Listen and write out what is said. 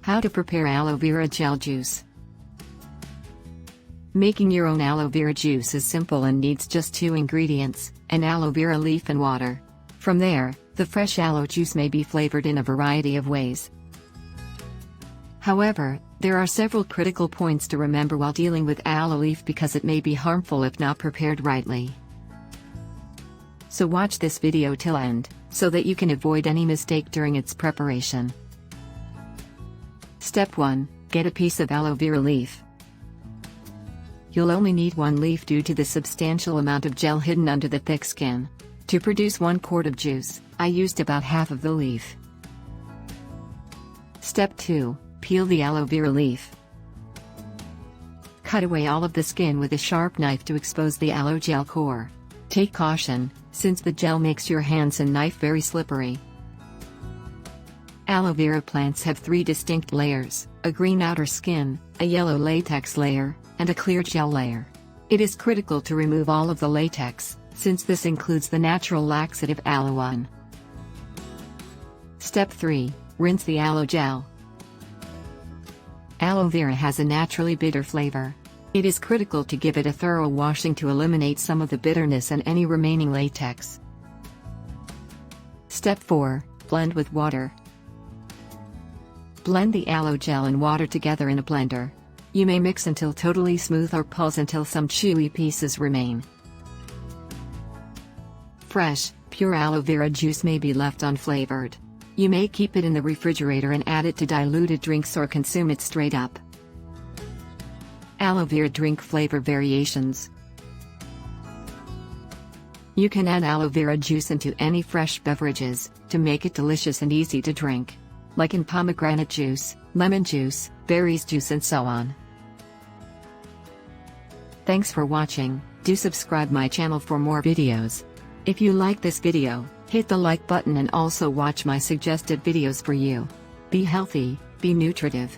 How to prepare aloe vera gel juice. Making your own aloe vera juice is simple and needs just 2 ingredients, an aloe vera leaf and water. From there, the fresh aloe juice may be flavored in a variety of ways. However, there are several critical points to remember while dealing with aloe leaf because it may be harmful if not prepared rightly. So watch this video till end, so that you can avoid any mistake during its preparation. Step 1. Get a piece of aloe vera leaf. You'll only need 1 leaf due to the substantial amount of gel hidden under the thick skin. To produce 1 quart of juice, I used about half of the leaf. Step 2. Peel the aloe vera leaf. Cut away all of the skin with a sharp knife to expose the aloe gel core. Take caution, since the gel makes your hands and knife very slippery. Aloe vera plants have 3 distinct layers, a green outer skin, a yellow latex layer, and a clear gel layer. It is critical to remove all of the latex, since this includes the natural laxative aloin. Step 3. Rinse the aloe gel. Aloe vera has a naturally bitter flavor. It is critical to give it a thorough washing to eliminate some of the bitterness and any remaining latex. Step 4. Blend with water. Blend the aloe gel and water together in a blender. You may mix until totally smooth or pulse until some chewy pieces remain. Fresh, pure aloe vera juice may be left unflavored. You may keep it in the refrigerator and add it to diluted drinks or consume it straight up. Aloe vera drink flavor variations. You can add aloe vera juice into any fresh beverages, to make it delicious and easy to drink. Like in pomegranate juice, lemon juice, berries juice and so on. Thanks for watching. Do subscribe my channel for more videos. If you like this video, hit the like button and also watch my suggested videos for you. Be healthy, be nutritive.